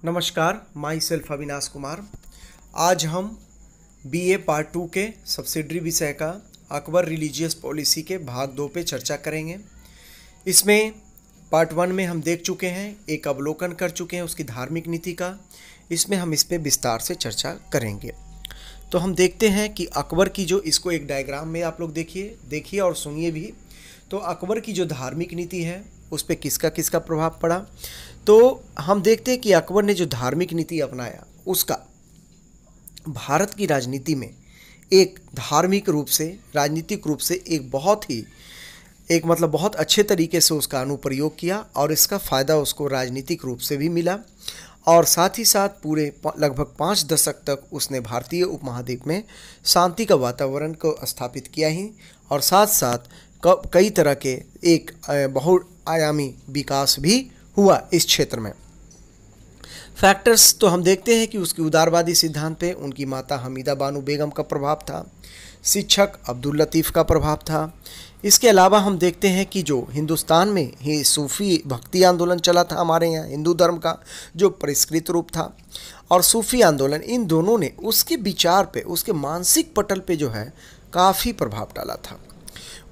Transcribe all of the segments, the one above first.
नमस्कार, my self Avinash Kumar. आज हम बीए पार्ट 2 के सब्सिडरी विषय का अकबर रिलीजियस पॉलिसी के भाग 2 पे चर्चा करेंगे। इसमें पार्ट 1 में हम देख चुके हैं, एक अवलोकन कर चुके हैं उसकी धार्मिक नीति का। इसमें हम इस पे विस्तार से चर्चा करेंगे। तो हम देखते हैं कि अकबर की जो, इसको एक डायग्राम में आप लोग देखिए और सुनिए भी। तो अकबर की जो धार्मिक नीति है उस पर किसका किसका प्रभाव पड़ा। तो हम देखते हैं कि अकबर ने जो धार्मिक नीति अपनाया उसका भारत की राजनीति में एक धार्मिक रूप से, राजनीतिक रूप से एक बहुत अच्छे तरीके से उसका अनुप्रयोग किया और इसका फ़ायदा उसको राजनीतिक रूप से भी मिला। और साथ ही साथ पूरे लगभग 5 दशक तक उसने भारतीय उपमहाद्वीप में शांति का वातावरण को स्थापित किया ही, और साथ साथ कई तरह के एक बहुआयामी विकास भी हुआ इस क्षेत्र में। फैक्टर्स तो हम देखते हैं कि उसकी उदारवादी सिद्धांत पे उनकी माता हमीदा बानो बेगम का प्रभाव था, शिक्षक अब्दुल लतीफ़ का प्रभाव था। इसके अलावा हम देखते हैं कि जो हिंदुस्तान में ही सूफ़ी भक्ति आंदोलन चला था हमारे यहाँ, हिंदू धर्म का जो परिष्कृत रूप था और सूफ़ी आंदोलन, इन दोनों ने उसके विचार पे, उसके मानसिक पटल पे जो है काफ़ी प्रभाव डाला था।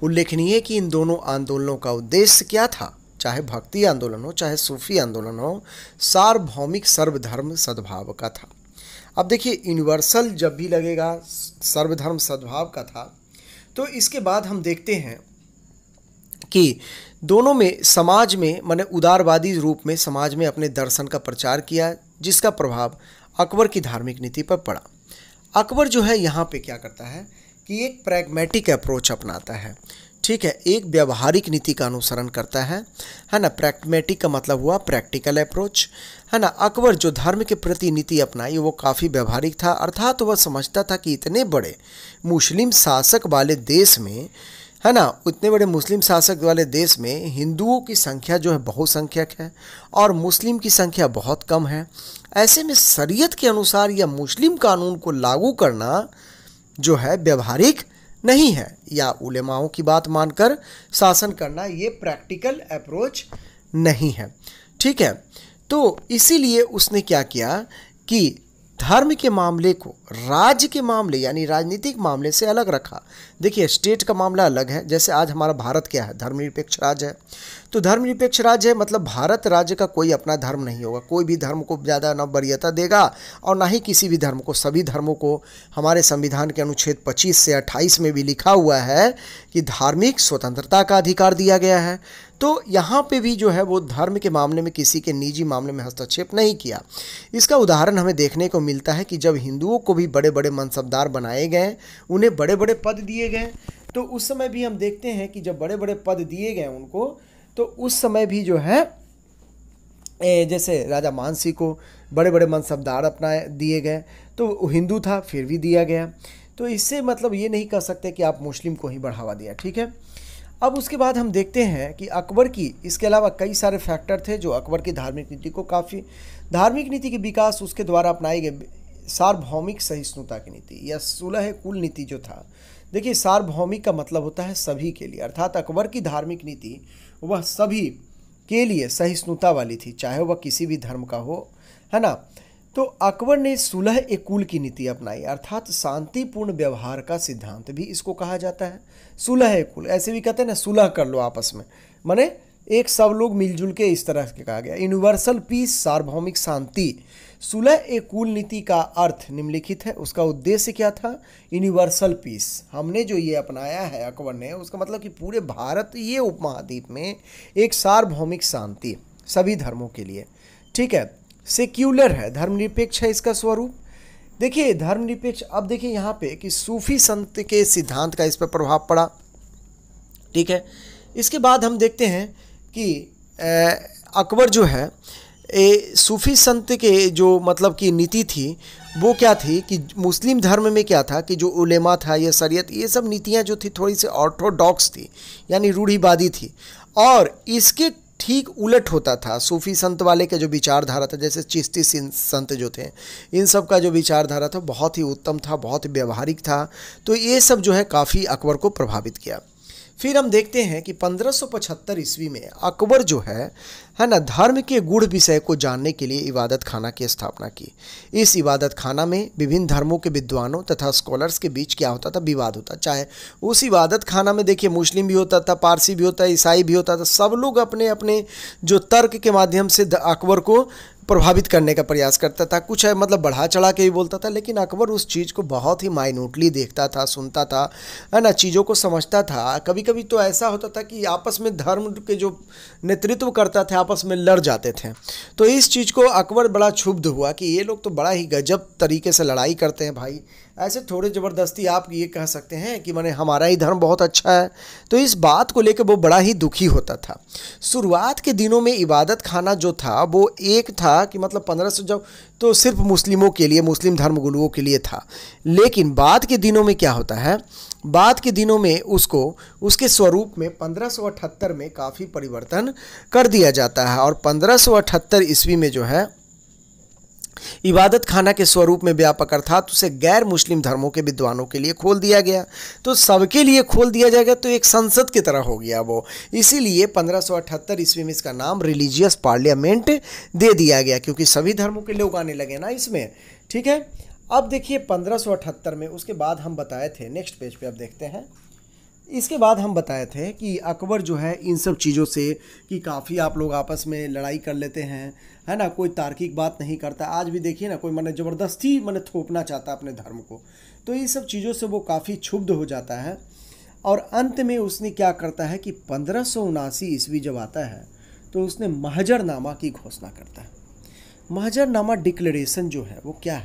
उल्लेखनीय है कि इन दोनों आंदोलनों का उद्देश्य क्या था, चाहे भक्ति आंदोलन हो चाहे सूफी आंदोलन हो, सार्वभौमिक सर्वधर्म सद्भाव का था। अब देखिए, यूनिवर्सल जब भी लगेगा सर्वधर्म सद्भाव का था। तो इसके बाद हम देखते हैं कि दोनों में समाज में, माने उदारवादी रूप में समाज में अपने दर्शन का प्रचार किया, जिसका प्रभाव अकबर की धार्मिक नीति पर पड़ा। अकबर जो है यहाँ पे क्या करता है कि एक प्रैग्मेटिक अप्रोच अपनाता है, ठीक है, एक व्यवहारिक नीति का अनुसरण करता है ना। प्रैग्मेटिक का मतलब हुआ प्रैक्टिकल अप्रोच, है ना। अकबर जो धर्म के प्रति नीति अपनाई वो काफ़ी व्यवहारिक था, अर्थात वह समझता था कि इतने बड़े मुस्लिम शासक वाले देश में, है ना, इतने बड़े मुस्लिम शासक वाले देश में हिंदुओं की संख्या जो है बहुसंख्यक है और मुस्लिम की संख्या बहुत कम है। ऐसे में शरीयत के अनुसार या मुस्लिम कानून को लागू करना जो है व्यवहारिक नहीं है, या उलेमाओं की बात मानकर शासन करना ये प्रैक्टिकल अप्रोच नहीं है, ठीक है। तो इसीलिए उसने क्या किया कि धर्म के मामले को राज्य के मामले यानी राजनीतिक मामले से अलग रखा। देखिए, स्टेट का मामला अलग है, जैसे आज हमारा भारत क्या है, धर्मनिरपेक्ष राज्य है। तो धर्मनिरपेक्ष राज्य है मतलब भारत राज्य का कोई अपना धर्म नहीं होगा, कोई भी धर्म को ज़्यादा न वरीयता देगा और ना ही किसी भी धर्म को। सभी धर्मों को हमारे संविधान के अनुच्छेद 25 से 28 में भी लिखा हुआ है कि धार्मिक स्वतंत्रता का अधिकार दिया गया है। तो यहाँ पे भी जो है वो धर्म के मामले में किसी के निजी मामले में हस्तक्षेप नहीं किया। इसका उदाहरण हमें देखने को मिलता है कि जब हिंदुओं को भी बड़े बड़े मनसबदार बनाए गए, उन्हें बड़े बड़े पद दिए गए, तो उस समय भी हम देखते हैं कि जब बड़े बड़े पद दिए गए उनको, तो उस समय भी जो है जैसे राजा मानसिंह को बड़े बड़े मनसबदार अपना दिए गए, तो वो हिंदू था फिर भी दिया गया। तो इससे मतलब ये नहीं कह सकते कि आप मुस्लिम को ही बढ़ावा दिया, ठीक है। अब उसके बाद हम देखते हैं कि अकबर की, इसके अलावा कई सारे फैक्टर थे जो अकबर की धार्मिक नीति को काफ़ी, धार्मिक नीति के विकास उसके द्वारा अपनाई गई सार्वभौमिक सहिष्णुता की नीति या सुलह कुल नीति जो था। देखिए, सार्वभौमिक का मतलब होता है सभी के लिए, अर्थात अकबर की धार्मिक नीति वह सभी के लिए सहिष्णुता वाली थी, चाहे वह किसी भी धर्म का हो, है ना। तो अकबर ने सुलह ए कुल की नीति अपनाई, अर्थात शांतिपूर्ण व्यवहार का सिद्धांत भी इसको कहा जाता है। सुलह ए कुल, ऐसे भी कहते हैं ना, सुलह कर लो आपस में, माने एक सब लोग मिलजुल के, इस तरह से कहा गया। यूनिवर्सल पीस, सार्वभौमिक शांति। सुलह ए कुल नीति का अर्थ निम्नलिखित है। उसका उद्देश्य क्या था? Universal peace. हमने जो ये अपनाया है अकबर ने, उसका मतलब कि पूरे भारतीय उपमहाद्वीप में एक सार्वभौमिक शांति सभी धर्मों के लिए, ठीक है। सेक्युलर है, धर्मनिरपेक्ष है इसका स्वरूप। देखिए धर्मनिरपेक्ष, अब देखिए यहाँ पे कि सूफी संत के सिद्धांत का इस पर प्रभाव पड़ा, ठीक है। इसके बाद हम देखते हैं कि अकबर जो है सूफी संत के जो मतलब की नीति थी वो क्या थी कि मुस्लिम धर्म में क्या था कि जो उलेमा था या शरीयत, ये सब नीतियाँ जो थी थोड़ी सी ऑर्थोडॉक्स थी यानी रूढ़िवादी थी, और इसके ठीक उलट होता था सूफी संत वाले का जो विचारधारा था। जैसे चिश्ती संत जो थे, इन सब का जो विचारधारा था बहुत ही उत्तम था, बहुत ही व्यवहारिक था। तो ये सब जो है काफ़ी अकबर को प्रभावित किया। फिर हम देखते हैं कि 1575 ईस्वी में अकबर जो है ना, धर्म के गूढ़ विषय को जानने के लिए इबादत खाना की स्थापना की। इस इबादत खाना में विभिन्न धर्मों के विद्वानों तथा स्कॉलर्स के बीच क्या होता था, विवाद होता। चाहे उस इबादत खाना में देखिए मुस्लिम भी होता था, पारसी भी होता, ईसाई भी होता था, सब लोग अपने अपने जो तर्क के माध्यम से अकबर को प्रभावित करने का प्रयास करता था। कुछ है मतलब बढ़ा चढ़ा के भी बोलता था, लेकिन अकबर उस चीज़ को बहुत ही माइन्यूटली देखता था, सुनता था, है ना, चीज़ों को समझता था। कभी कभी तो ऐसा होता था कि आपस में धर्म के जो नेतृत्व करता थे आपस में लड़ जाते थे। तो इस चीज़ को अकबर बड़ा क्षुब्ध हुआ कि ये लोग तो बड़ा ही गजब तरीके से लड़ाई करते हैं भाई, ऐसे थोड़े ज़बरदस्ती आप ये कह सकते हैं कि माने हमारा ही धर्म बहुत अच्छा है। तो इस बात को लेकर वो बड़ा ही दुखी होता था। शुरुआत के दिनों में इबादत खाना जो था वो एक था कि मतलब 1500 जब तो सिर्फ मुस्लिमों के लिए, मुस्लिम धर्मगुरुओं के लिए था। लेकिन बाद के दिनों में क्या होता है, बाद के दिनों में उसको उसके स्वरूप में 1578 में काफ़ी परिवर्तन कर दिया जाता है। और 1578 ईस्वी में जो है इबादत खाना के स्वरूप में व्यापक अर्थात उसे गैर मुस्लिम धर्मों के विद्वानों के लिए खोल दिया गया। तो सबके लिए खोल दिया जाएगा तो एक संसद की तरह हो गया वो। इसीलिए 1578 ईस्वी में इसका नाम रिलीजियस पार्लियामेंट दे दिया गया, क्योंकि सभी धर्मों के लोग आने लगे ना इसमें। ठीक है, अब देखिए 1578 में उसके बाद हम बताए थे, नेक्स्ट पेज पे अब देखते हैं। इसके बाद हम बताए थे कि अकबर जो है इन सब चीज़ों से कि काफ़ी आप लोग आपस में लड़ाई कर लेते हैं, है ना, कोई तार्किक बात नहीं करता। आज भी देखिए ना, कोई माने ज़बरदस्ती माने थोपना चाहता अपने धर्म को। तो ये सब चीज़ों से वो काफ़ी क्षुब्ध हो जाता है। और अंत में उसने क्या करता है कि 1579 ईस्वी जब आता है तो उसने महजरनामा की घोषणा करता है। महजरनामा डिक्लेरेशन जो है वो क्या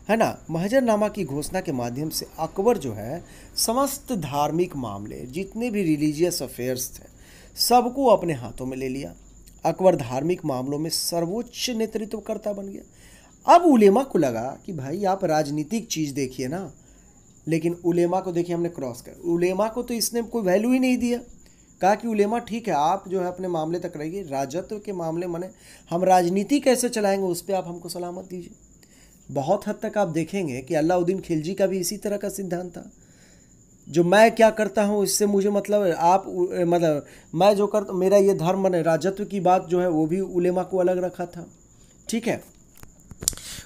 है ना, महजरनामा की घोषणा के माध्यम से अकबर जो है समस्त धार्मिक मामले, जितने भी रिलीजियस अफेयर्स थे, सबको अपने हाथों में ले लिया। अकबर धार्मिक मामलों में सर्वोच्च नेतृत्वकर्ता बन गया। अब उलेमा को लगा कि भाई आप राजनीतिक चीज़ देखिए ना, लेकिन उलेमा को देखिए हमने क्रॉस कर, उलेमा को तो इसने कोई वैल्यू ही नहीं दिया। कहा कि उलेमा ठीक है, आप जो है अपने मामले तक रहिए, राजत्व के मामले माने हम राजनीति कैसे चलाएंगे उस पर आप हमको सलामत दीजिए। बहुत हद तक आप देखेंगे कि अलाउद्दीन खिलजी का भी इसी तरह का सिद्धांत था, जो मैं क्या करता हूँ इससे मुझे मतलब, आप मतलब मैं जो कर मेरा ये धर्म माने राजत्व की बात जो है वो भी उलेमा को अलग रखा था। ठीक है,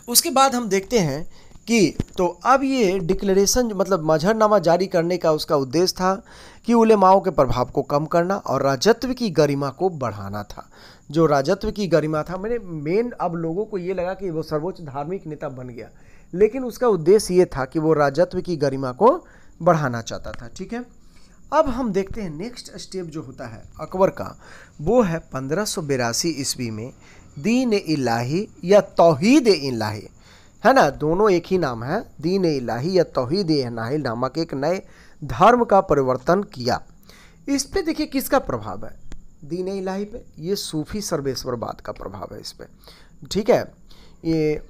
उसके बाद हम देखते हैं कि तो अब ये डिक्लेरेशन मतलब मजहरनामा जारी करने का उसका उद्देश्य था कि उलेमाओं के प्रभाव को कम करना और राजत्व की गरिमा को बढ़ाना था। जो राजत्व की गरिमा था, मैंने मेन अब लोगों को ये लगा कि वो सर्वोच्च धार्मिक नेता बन गया, लेकिन उसका उद्देश्य ये था कि वो राजत्व की गरिमा को बढ़ाना चाहता था। ठीक है, अब हम देखते हैं नेक्स्ट स्टेप जो होता है अकबर का, वो है 1582 ईस्वी में दीन इलाही या तौहीद इलाही, है ना, दोनों एक ही नाम है, दीन इलाही या तौहीद इलाही नामक एक नए धर्म का परिवर्तन किया। इस पे देखिए किसका प्रभाव है दीन इलाही पे, ये सूफी सर्वेश्वरवाद का प्रभाव है इस पे। ठीक है, ये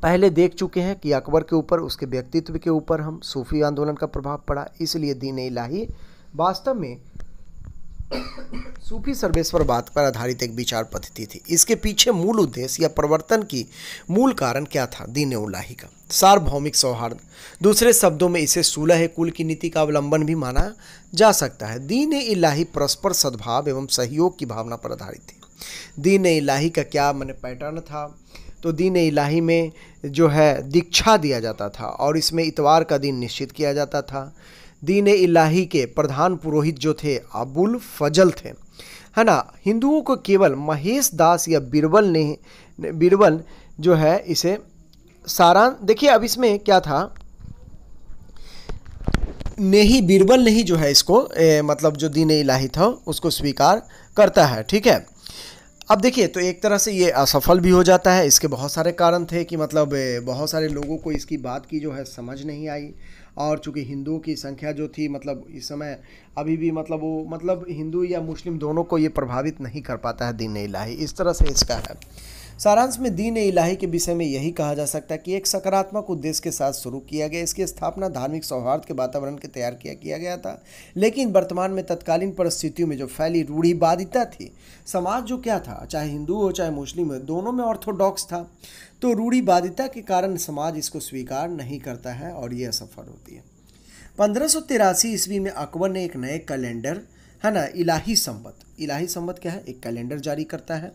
पहले देख चुके हैं कि अकबर के ऊपर, उसके व्यक्तित्व के ऊपर हम सूफी आंदोलन का प्रभाव पड़ा, इसलिए दीन इलाही वास्तव में सूफी सर्वेश्वरवाद पर आधारित एक विचार पद्धति थी। इसके पीछे मूल उद्देश्य या परिवर्तन की मूल कारण क्या था, दीन इलाही का सार्वभौमिक सौहार्द, दूसरे शब्दों में इसे सुलह कुल की नीति का अवलंबन भी माना जा सकता है। दीन इलाही परस्पर सद्भाव एवं सहयोग की भावना पर आधारित थी। दीन इलाही का क्या माने पैटर्न था, तो दीन इलाही में जो है दीक्षा दिया जाता था और इसमें इतवार का दिन निश्चित किया जाता था। दीन इलाही के प्रधान पुरोहित जो थे अबुल फजल थे, है ना। हिंदुओं को केवल महेश दास या बीरबल जो है इसे सारांश, देखिए अब इसमें क्या था, नहीं बीरबल नहीं जो है इसको मतलब जो दीन इलाही था उसको स्वीकार करता है। ठीक है, अब देखिए तो एक तरह से ये असफल भी हो जाता है। इसके बहुत सारे कारण थे कि मतलब बहुत सारे लोगों को इसकी बात की जो है समझ नहीं आई, और चूंकि हिंदुओं की संख्या जो थी मतलब इस समय अभी भी मतलब वो मतलब हिंदू या मुस्लिम दोनों को ये प्रभावित नहीं कर पाता है दीन इलाही, इस तरह से इसका है। सारांश में दीन इलाही के विषय में यही कहा जा सकता है कि एक सकारात्मक उद्देश्य के साथ शुरू किया गया। इसकी स्थापना धार्मिक सौहार्द के वातावरण के तैयार किया गया था, लेकिन वर्तमान में तत्कालीन परिस्थितियों में जो फैली रूढ़िवादिता थी, समाज जो क्या था, चाहे हिंदू हो चाहे मुस्लिम हो, दोनों में ऑर्थोडॉक्स था, तो रूढ़िवादिता के कारण समाज इसको स्वीकार नहीं करता है और ये असफल होती है। 1583 ईस्वी में अकबर ने एक नए कैलेंडर, है ना, इलाही संवत क्या है, एक कैलेंडर जारी करता है।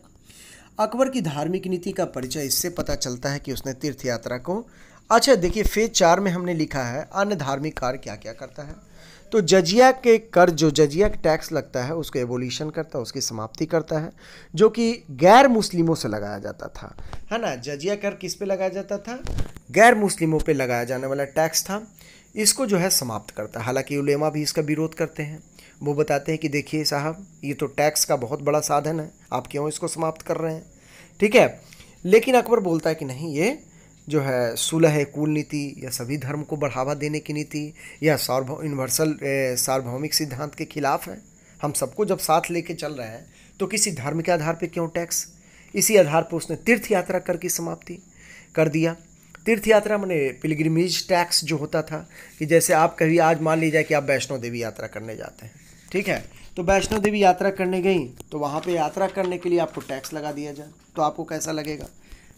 अकबर की धार्मिक नीति का परिचय इससे पता चलता है कि उसने तीर्थ यात्रा को, अच्छा देखिए फेज 4 में हमने लिखा है अन्य धार्मिक कार्य क्या क्या करता है। तो जजिया के कर, जो जजिया टैक्स लगता है उसको एबोलिशन करता है, उसकी समाप्ति करता है, जो कि गैर मुस्लिमों से लगाया जाता था, है ना। जजिया कर किस पे लगाया जाता था, गैर मुस्लिमों पे लगाया जाने वाला टैक्स था, इसको जो है समाप्त करता है। हालांकि उलेमा भी इसका विरोध करते हैं, वो बताते हैं कि देखिए साहब ये तो टैक्स का बहुत बड़ा साधन है, आप क्यों इसको समाप्त कर रहे हैं, ठीक है। लेकिन अकबर बोलता है कि नहीं, ये जो है सुलह कुल नीति या सभी धर्म को बढ़ावा देने की नीति या सार्वभौमिक सिद्धांत के खिलाफ है। हम सबको जब साथ लेके चल रहे हैं तो किसी धर्म के आधार पे क्यों टैक्स। इसी आधार पर उसने तीर्थ यात्रा कर की समाप्ति कर दिया। तीर्थ यात्रा माने पिलग्रिमेज टैक्स जो होता था, कि जैसे आप कभी आज मान लीजिए कि आप वैष्णो देवी यात्रा करने जाते हैं, ठीक है, तो वैष्णो देवी यात्रा करने गई तो वहाँ पे यात्रा करने के लिए आपको टैक्स लगा दिया जाए, तो आपको कैसा लगेगा,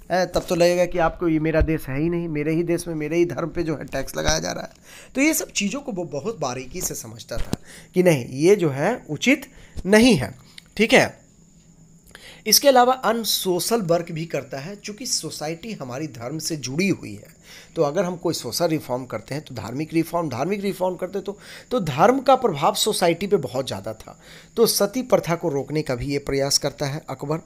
तब तो लगेगा कि आपको ये मेरा देश है ही नहीं, मेरे ही देश में मेरे ही धर्म पे जो है टैक्स लगाया जा रहा है। तो ये सब चीज़ों को वो बहुत बारीकी से समझता था कि नहीं ये जो है उचित नहीं है, ठीक है। इसके अलावा अन्य सोशल वर्क भी करता है, चूँकि सोसाइटी हमारी धर्म से जुड़ी हुई है। तो अगर हम कोई सोशल रिफॉर्म करते हैं तो धार्मिक रिफॉर्म करते तो धर्म का प्रभाव सोसाइटी पे बहुत ज़्यादा था। तो सती प्रथा को रोकने का भी ये प्रयास करता है अकबर,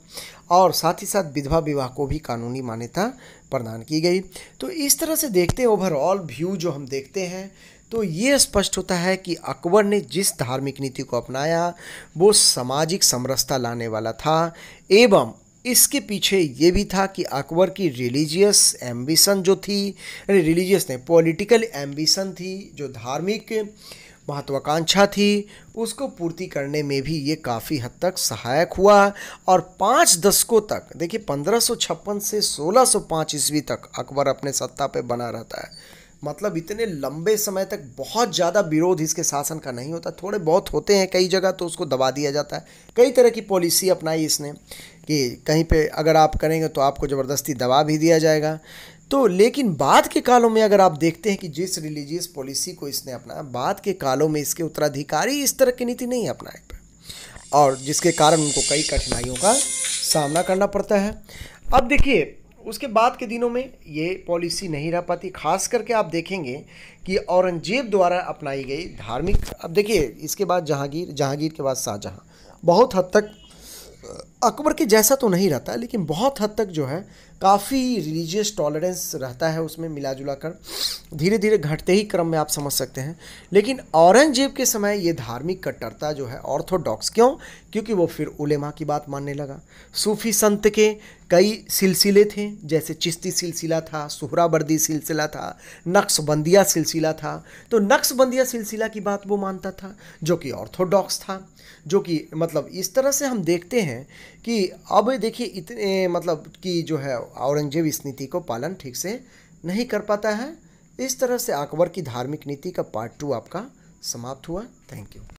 और साथ ही साथ विधवा विवाह को भी कानूनी मान्यता प्रदान की गई। तो इस तरह से देखते हैं ओवरऑल व्यू जो हम देखते हैं तो ये स्पष्ट होता है कि अकबर ने जिस धार्मिक नीति को अपनाया वो सामाजिक समरसता लाने वाला था, एवं इसके पीछे ये भी था कि अकबर की रिलीजियस एम्बिशन जो थी, रिलीजियस नहीं पॉलिटिकल एम्बिशन थी, जो धार्मिक महत्वाकांक्षा थी, उसको पूर्ति करने में भी ये काफ़ी हद तक सहायक हुआ। और 5 दशकों तक, देखिए 1556 से 1605 ईस्वी तक अकबर अपने सत्ता पे बना रहता है। मतलब इतने लंबे समय तक बहुत ज़्यादा विरोध इसके शासन का नहीं होता, थोड़े बहुत होते हैं कई जगह तो उसको दबा दिया जाता है। कई तरह की पॉलिसी अपनाई इसने कि कहीं पे अगर आप करेंगे तो आपको ज़बरदस्ती दबा भी दिया जाएगा। तो लेकिन बाद के कालों में अगर आप देखते हैं कि जिस रिलीजियस पॉलिसी को इसने अपनाया, बाद के कालों में इसके उत्तराधिकारी इस तरह की नीति नहीं अपनाए, और जिसके कारण उनको कई कठिनाइयों का सामना करना पड़ता है। अब देखिए उसके बाद के दिनों में ये पॉलिसी नहीं रह पाती, खास करके आप देखेंगे कि औरंगजेब द्वारा अपनाई गई धार्मिक, अब देखिए इसके बाद जहांगीर के बाद शाहजहां, बहुत हद तक अकबर के जैसा तो नहीं रहता लेकिन बहुत हद तक जो है काफ़ी रिलीजियस टॉलरेंस रहता है उसमें, मिला जुला कर धीरे धीरे घटते ही क्रम में आप समझ सकते हैं। लेकिन औरंगजेब के समय ये धार्मिक कट्टरता जो है ऑर्थोडॉक्स, क्यों, क्योंकि वो फिर उलेमा की बात मानने लगा। सूफी संत के कई सिलसिले थे, जैसे चिश्ती सिलसिला था, सुहरावर्दी सिलसिला था, नक्शबंदिया सिलसिला था। तो नक्शबंदिया सिलसिला की बात वो मानता था जो कि ऑर्थोडॉक्स था, जो कि मतलब इस तरह से हम देखते हैं कि अब देखिए इतने मतलब कि जो है औरंगजेब इस नीति को पालन ठीक से नहीं कर पाता है। इस तरह से अकबर की धार्मिक नीति का पार्ट 2 आपका समाप्त हुआ। Thank you.